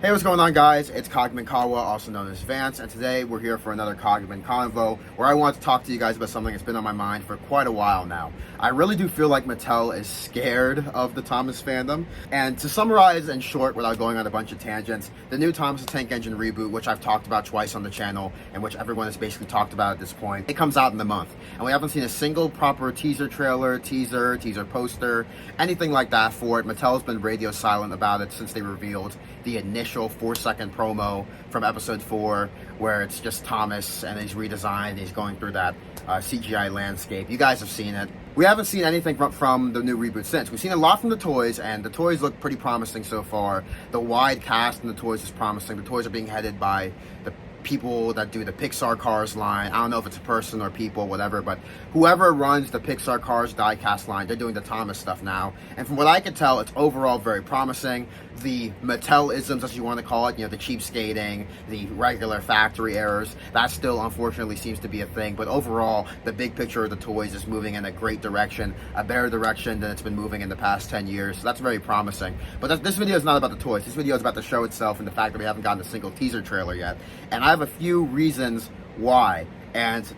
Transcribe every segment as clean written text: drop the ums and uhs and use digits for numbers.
Hey, what's going on, guys? It's Cogman Kawa, also known as Vance, and today we're here for another Cogman Convo, where I want to talk to you guys about something that's been on my mind for quite a while now. I really do feel like Mattel is scared of the Thomas fandom, and to summarize in short, without going on a bunch of tangents, the new Thomas the Tank Engine reboot, which I've talked about twice on the channel, and which everyone has basically talked about at this point, it comes out in the month, and we haven't seen a single proper teaser trailer, teaser poster, anything like that for it. Mattel's been radio silent about it since they revealed the initial 4-second promo from episode 4, where it's just Thomas and he's redesigned, he's going through that CGI landscape. You guys have seen it. We haven't seen anything from the new reboot since. We've seen a lot from the toys, and the toys look pretty promising so far. The wide cast in the toys is promising. The toys are being headed by the people that do the Pixar Cars line. I don't know if it's a person or people, whatever, but whoever runs the Pixar Cars diecast line, they're doing the Thomas stuff now. And from what I can tell, it's overall very promising. The Mattel-isms, as you want to call it, you know, the cheapskating, the regular factory errors, that still unfortunately seems to be a thing. But overall, the big picture of the toys is moving in a great direction, a better direction than it's been moving in the past 10 years. So that's very promising. But this video is not about the toys. This video is about the show itself and the fact that we haven't gotten a single teaser trailer yet. And I have a few reasons why. And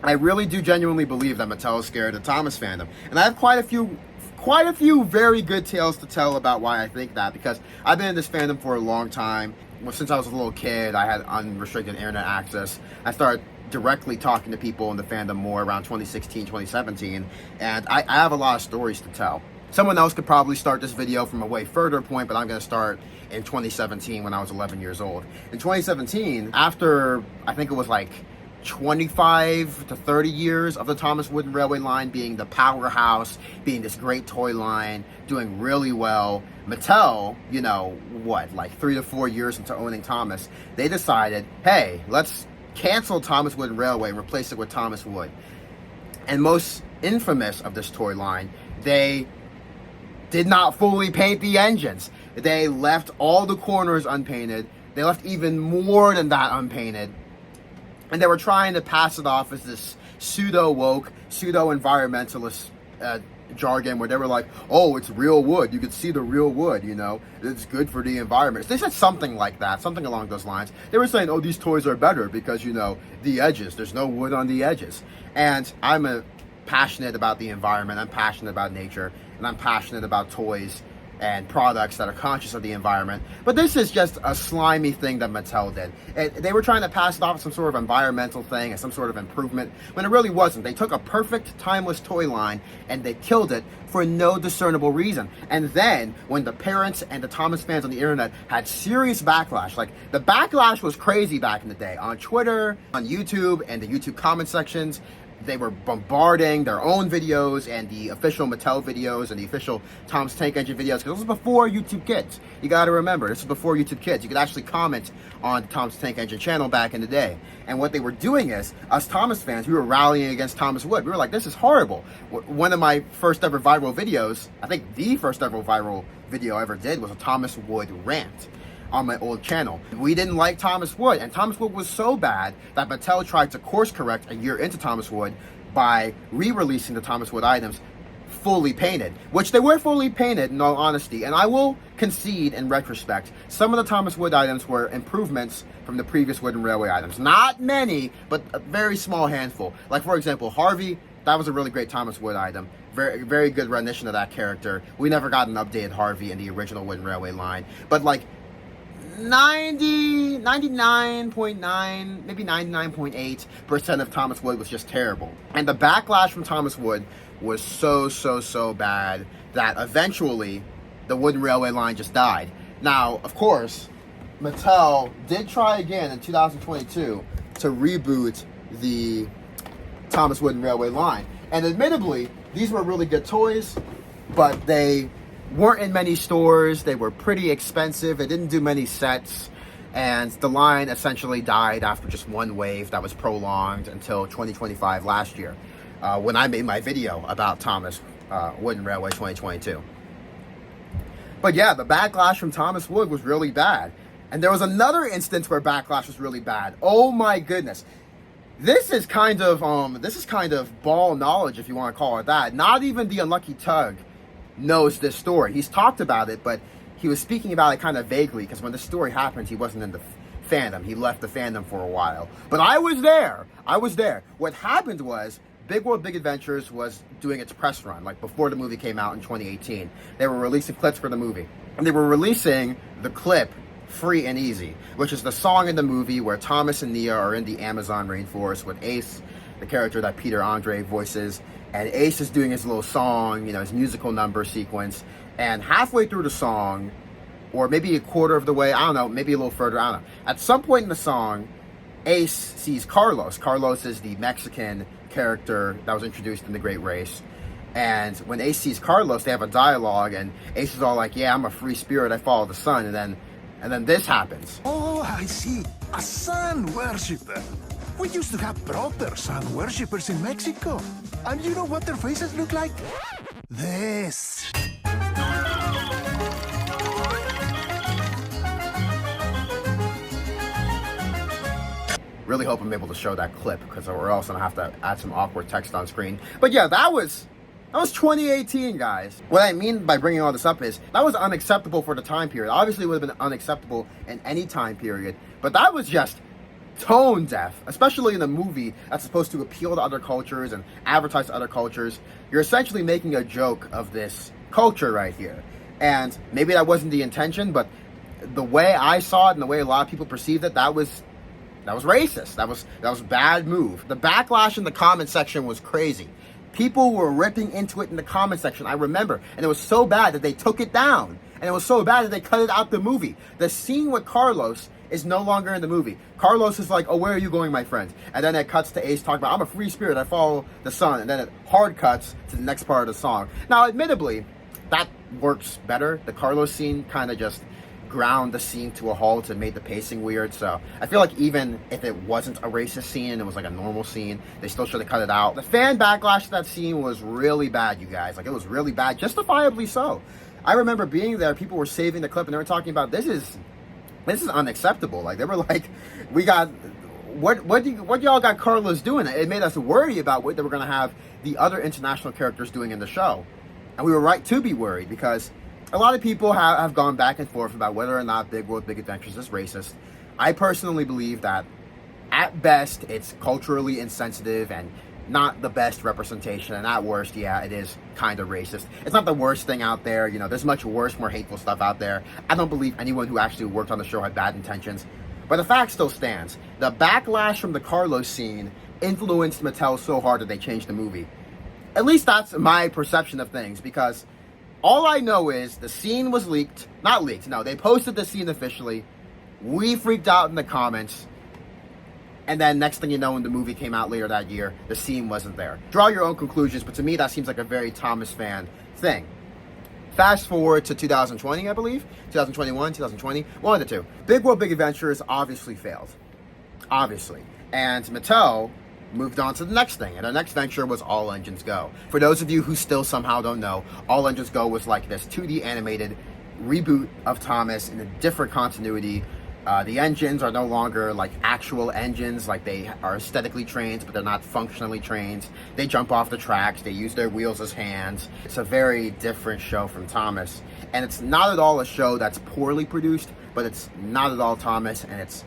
I really do genuinely believe that Mattel is scared of the Thomas fandom. And I have quite a few very good tales to tell about why I think that, because I've been in this fandom for a long time. Well, since I was a little kid, I had unrestricted internet access. I started directly talking to people in the fandom more around 2016, 2017, and I have a lot of stories to tell. Someone else could probably start this video from a way further point, but I'm going to start in 2017 when I was 11 years old. In 2017, after I think it was like 25 to 30 years of the Thomas Wooden Railway line being the powerhouse, being this great toy line, doing really well, Mattel, you know, like 3 to 4 years into owning Thomas, they decided, hey, let's cancel Thomas Wooden Railway and replace it with Thomas Wood. And most infamous of this toy line, they did not fully paint the engines. They left all the corners unpainted. They left even more than that unpainted. And they were trying to pass it off as this pseudo-woke, pseudo-environmentalist jargon, where they were like, oh, it's real wood. You could see the real wood, you know. It's good for the environment. They said something like that, something along those lines. They were saying, oh, these toys are better because, you know, the edges. There's no wood on the edges. And I'm passionate about the environment. I'm passionate about nature. And I'm passionate about toys and products that are conscious of the environment. But this is just a slimy thing that Mattel did. They were trying to pass it off as some sort of environmental thing, as some sort of improvement, when it really wasn't. They took a perfect, timeless toy line and they killed it for no discernible reason. And then, when the parents and the Thomas fans on the internet had serious backlash, like, the backlash was crazy back in the day, on Twitter, on YouTube, and the YouTube comment sections, they were bombarding their own videos and the official Mattel videos and the official Thomas Tank Engine videos, because this was before YouTube Kids. You got to remember, this is before YouTube Kids. You could actually comment on the Thomas Tank Engine channel back in the day. And what they were doing is, us Thomas fans, we were rallying against Thomas Wood. We were like, this is horrible. One of my first ever viral videos, I think the first ever viral video I ever did, was a Thomas Wood rant on my old channel. We didn't like Thomas Wood, and Thomas Wood was so bad that Mattel tried to course correct a year into Thomas Wood by re-releasing the Thomas Wood items fully painted, which they were fully painted in all honesty. And I will concede, in retrospect, some of the Thomas Wood items were improvements from the previous Wooden Railway items. Not many, but a very small handful. Like, for example, Harvey, that was a really great Thomas Wood item. Very, very good rendition of that character. We never got an updated Harvey in the original Wooden Railway line, but like 99.9, maybe 99.8% of Thomas Wood was just terrible. And the backlash from Thomas Wood was so bad that eventually the Wooden Railway line just died. Now, of course, Mattel did try again in 2022 to reboot the Thomas Wooden Railway line. And admittedly, these were really good toys, but they weren't in many stores. They were pretty expensive. They didn't do many sets, and the line essentially died after just one wave that was prolonged until 2025 last year, when I made my video about Thomas Wooden Railway 2022. But yeah, the backlash from Thomas Wood was really bad. And there was another instance where backlash was really bad. Oh my goodness. This is kind of ball knowledge, if you want to call it that. Not even the Unlucky Tug knows this story. He's talked about it, but he was speaking about it kind of vaguely, because when the story happened, he wasn't in the fandom. He left the fandom for a while. But I was there. I was there. What happened was, Big World Big Adventures was doing its press run, like before the movie came out in 2018. They were releasing clips for the movie. And they were releasing the clip Free and Easy, which is the song in the movie where Thomas and Nia are in the Amazon rainforest with Ace, the character that Peter Andre voices. And Ace is doing his little song, his musical number sequence. And halfway through the song, or maybe a quarter of the way, I don't know, maybe a little further, I don't know. At some point in the song, Ace sees Carlos. Carlos is the Mexican character that was introduced in The Great Race. And when Ace sees Carlos, they have a dialogue, and Ace is all like, yeah, I'm a free spirit, I follow the sun. And then this happens. Oh, I see. A sun worshipper. We used to have proper sun worshippers in Mexico. And you know what their faces look like? This. Really hope I'm able to show that clip, because or else I'm gonna have to add some awkward text on screen. But yeah, that was 2018, guys. What I mean by bringing all this up is that was unacceptable for the time period. Obviously, it would have been unacceptable in any time period, but that was just tone deaf, especially in a movie that's supposed to appeal to other cultures and advertise to other cultures. You're essentially making a joke of this culture right here. And maybe that wasn't the intention, but the way I saw it and the way a lot of people perceived it, that was racist. That was a bad move. The backlash in the comment section was crazy. People were ripping into it in the comment section, I remember. And it was so bad that they took it down. And it was so bad that they cut it out the movie. The scene with Carlos is no longer in the movie. Carlos is like, oh, where are you going, my friend? And then it cuts to Ace talking about, I'm a free spirit, I follow the sun. And then it hard cuts to the next part of the song. Now, admittedly, that works better. The Carlos scene kind of just ground the scene to a halt and made the pacing weird. So I feel like even if it wasn't a racist scene and it was like a normal scene, they still should have cut it out. The fan backlash to that scene was really bad, you guys. Like, it was really bad, justifiably so. I remember being there, people were saving the clip and they were talking about, this is unacceptable. Like, they were like, we got, what y'all got Carlos doing? It made us worry about what they were going to have the other international characters doing in the show. And we were right to be worried, because a lot of people have gone back and forth about whether or not Big World Big Adventures is racist. I personally believe that at best it's culturally insensitive and not the best representation, and at worst, yeah, it is kind of racist. It's not the worst thing out there. There's much worse, more hateful stuff out there. I don't believe anyone who actually worked on the show had bad intentions, but the fact still stands. The backlash from the Carlos scene influenced Mattel so hard that they changed the movie. At least that's my perception of things, because all I know is the scene was leaked. Not leaked, no, they posted the scene officially. We freaked out in the comments. And then next thing you know, when the movie came out later that year, the scene wasn't there. Draw your own conclusions, but to me, that seems like a very Thomas fan thing. Fast forward to 2020, I believe. 2021, 2020, one of the two. Big World Big Adventures obviously failed. Obviously. And Mattel moved on to the next thing, and our next venture was All Engines Go. For those of you who still somehow don't know, All Engines Go was like this 2D animated reboot of Thomas in a different continuity. The engines are no longer like actual engines, like they are aesthetically trained, but they're not functionally trained. They jump off the tracks, they use their wheels as hands. It's a very different show from Thomas, and it's not at all a show that's poorly produced, but it's not at all Thomas, and it's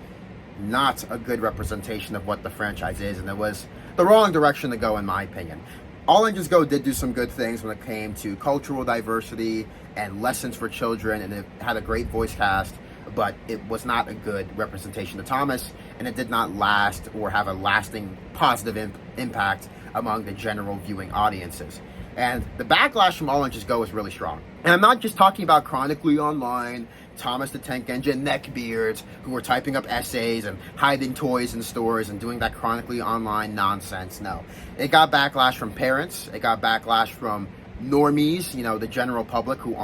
not a good representation of what the franchise is, and it was the wrong direction to go, in my opinion. All Engines Go did do some good things when it came to cultural diversity and lessons for children, and it had a great voice cast, but it was not a good representation of Thomas, and it did not last or have a lasting positive impact among the general viewing audiences. And the backlash from All Engines Go is really strong. And I'm not just talking about chronically online, Thomas the Tank Engine neckbeards who were typing up essays and hiding toys in stores and doing that chronically online nonsense. No. It got backlash from parents. It got backlash from normies, the general public who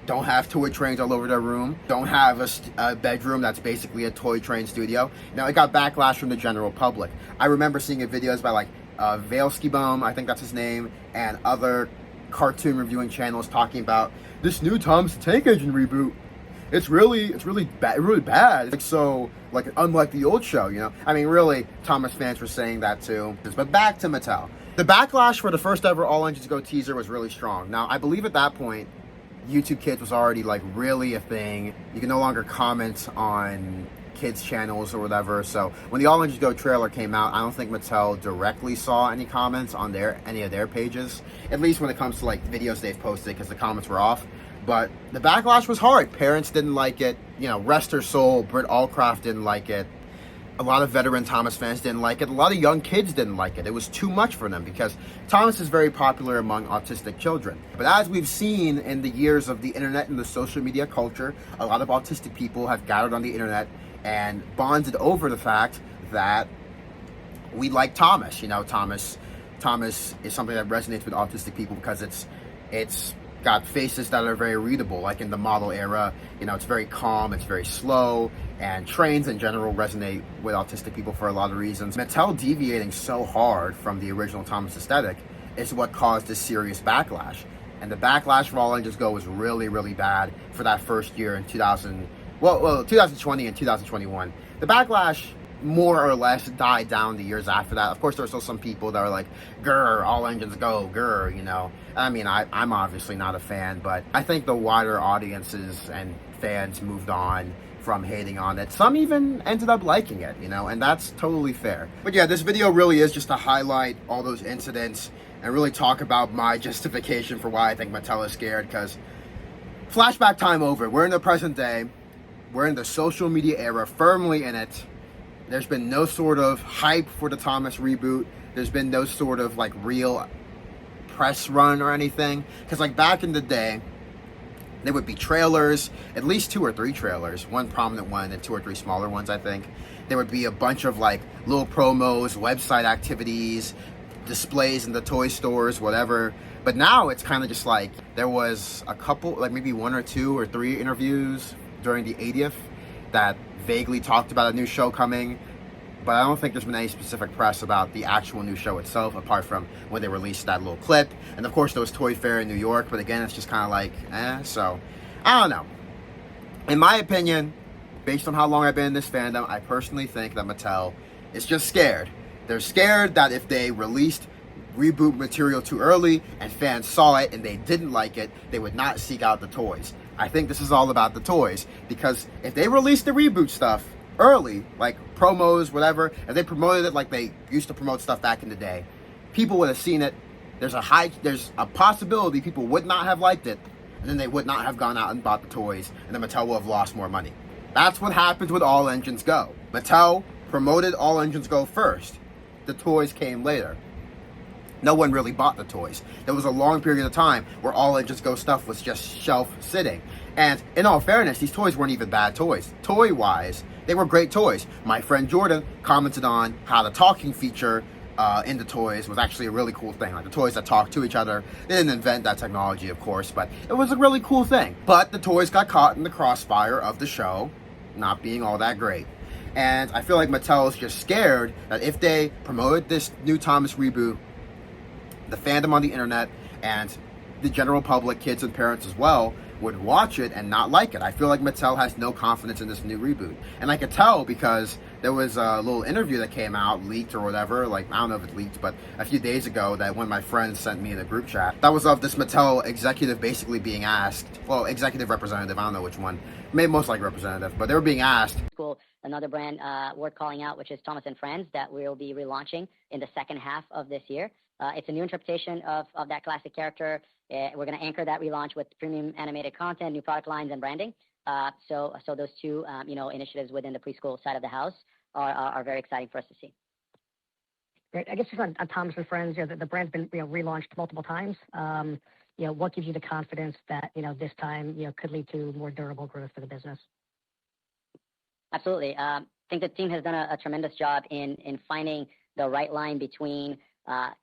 don't have toy trains all over their room, don't have a bedroom that's basically a toy train studio. Now, it got backlash from the general public. I remember seeing videos by like Valesky Bum, I think that's his name, and other cartoon reviewing channels talking about this new Thomas the Tank Engine reboot. It's really bad. Like, so, like, unlike the old show, I mean, really, Thomas fans were saying that too. But back to Mattel. The backlash for the first ever All Engines Go teaser was really strong. Now, I believe at that point, YouTube Kids was already like really a thing. You can no longer comment on kids channels or whatever. So when the All Engines Go trailer came out, I don't think Mattel directly saw any comments on any of their pages, at least when it comes to like videos they've posted, because the comments were off. But the backlash was hard. Parents didn't like it. You know, rest her soul, Britt Allcroft didn't like it. A lot of veteran Thomas fans didn't like it. A lot of young kids didn't like it. It was too much for them because Thomas is very popular among autistic children. But as we've seen in the years of the internet and the social media culture, a lot of autistic people have gathered on the internet and bonded over the fact that we like Thomas. You know, Thomas is something that resonates with autistic people because it's got faces that are very readable. Like in the model era, you know, it's very calm, it's very slow, and trains in general resonate with autistic people for a lot of reasons. Mattel deviating so hard from the original Thomas aesthetic is what caused this serious backlash. And the backlash for All Engines Go was really, really bad for that first year in 2020 and 2021. The backlash more or less died down the years after that. Of course, there were still some people that were like, grr, All Engines Go, grr, you know. I mean, I'm obviously not a fan, but I think the wider audiences and fans moved on from hating on it. Some even ended up liking it, you know, and that's totally fair. But yeah, this video really is just to highlight all those incidents and really talk about my justification for why I think Mattel is scared, because flashback time over. We're in the present day. We're in the social media era, firmly in it. There's been no sort of hype for the Thomas reboot. There's been no sort of like real press run or anything. Because like back in the day, there would be trailers, at least 2 or 3 trailers, one prominent one and 2 or 3 smaller ones, I think. There would be a bunch of like little promos, website activities, displays in the toy stores, whatever. But now it's kind of just like there was a couple, like maybe 1 or 2 or 3 interviews during the 80th that vaguely talked about a new show coming, but I don't think there's been any specific press about the actual new show itself, apart from when they released that little clip. And of course there was Toy Fair in New York, but again, it's just kind of like, so I don't know. In my opinion, based on how long I've been in this fandom, I personally think that Mattel is just scared. They're scared that if they released reboot material too early and fans saw it and they didn't like it, they would not seek out the toys. I think this is all about the toys, because if they released the reboot stuff early, like promos, whatever, if they promoted it like they used to promote stuff back in the day, people would have seen it. There's a possibility people would not have liked it, and then they would not have gone out and bought the toys, and then Mattel will have lost more money. That's what happens with All Engines Go. Mattel promoted All Engines Go first. The toys came later. No one really bought the toys. There was a long period of time where All Engines Go stuff was just shelf sitting. And in all fairness, these toys weren't even bad toys. Toy-wise, they were great toys. My friend Jordan commented on how the talking feature in the toys was actually a really cool thing. Like the toys that talk to each other. They didn't invent that technology, of course, but it was a really cool thing. But the toys got caught in the crossfire of the show not being all that great. And I feel like Mattel is just scared that if they promoted this new Thomas reboot, the fandom on the internet and the general public, kids and parents as well, would watch it and not like it. I feel like Mattel has no confidence in this new reboot. And I could tell because there was a little interview that came out, leaked or whatever, like, I don't know if it leaked, but a few days ago that one of my friends sent me in a group chat. That was of this Mattel executive basically being asked, well, executive representative, I don't know which one, maybe most likely representative, but they were being asked. Cool. Another brand worth calling out, which is Thomas and Friends, that we'll be relaunching in the second half of this year. It's a new interpretation of that classic character. We're going to anchor that relaunch with premium animated content, new product lines, and branding. So those two, initiatives within the preschool side of the house are very exciting for us to see. Great. I guess just on Thomas and Friends, the brand's been relaunched multiple times. What gives you the confidence that this time could lead to more durable growth for the business? Absolutely. I think the team has done a tremendous job in finding the right line between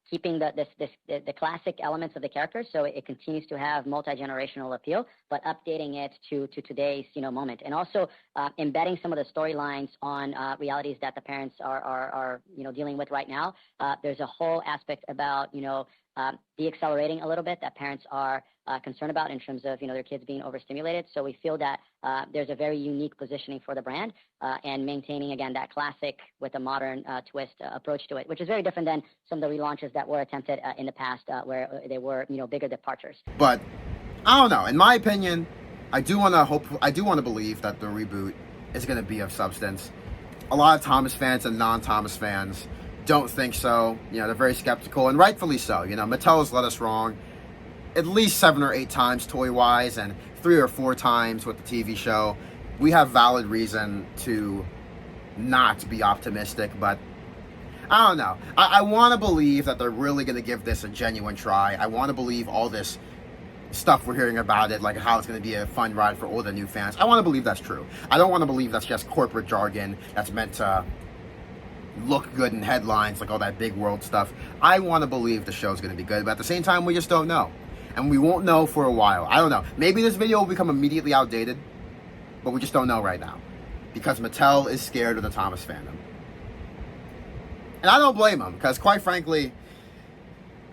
keeping the classic elements of the characters, so it continues to have multi-generational appeal, but updating it to today's moment, and also embedding some of the storylines on realities that the parents are dealing with right now. There's a whole aspect about de-accelerating a little bit that parents are concerned about in terms of their kids being overstimulated. So we feel that there's a very unique positioning for the brand and maintaining again that classic with a modern twist approach to it, which is very different than some of the relaunches that were attempted in the past where they were bigger departures. But I don't know. In my opinion, I do want to believe that the reboot is going to be of substance. A lot of Thomas fans and non-Thomas fans don't think so. You know, they're very skeptical, and rightfully so. You know, Mattel has led us wrong at least 7 or 8 times toy-wise, and 3 or 4 times with the TV show. We have valid reason to not be optimistic, but I don't know. I want to believe that they're really going to give this a genuine try. I want to believe all this stuff we're hearing about it, like how it's going to be a fun ride for all the new fans. I want to believe that's true. I don't want to believe that's just corporate jargon that's meant to look good in headlines, like all that big world stuff. I want to believe the show's going to be good, but at the same time, we just don't know. And we won't know for a while. I don't know. Maybe this video will become immediately outdated, but we just don't know right now. Because Mattel is scared of the Thomas fandom. And I don't blame them, because quite frankly,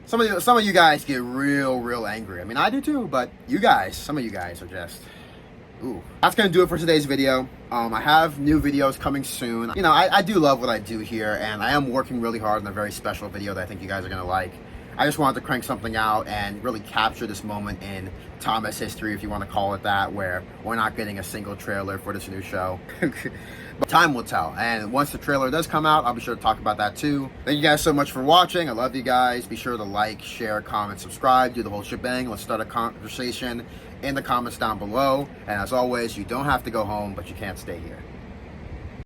some of you guys get real angry. I mean, I do too, but some of you guys are just, ooh. That's going to do it for today's video. I have new videos coming soon. You know, I do love what I do here, and I am working really hard on a very special video that I think you guys are going to like. I just wanted to crank something out and really capture this moment in Thomas history, if you want to call it that, where we're not getting a single trailer for this new show. But time will tell, and once the trailer does come out, I'll be sure to talk about that too. Thank you guys so much for watching. I love you guys. Be sure to like, share, comment, subscribe, do the whole shebang. Let's start a conversation in the comments down below. And as always, you don't have to go home, but you can't stay here.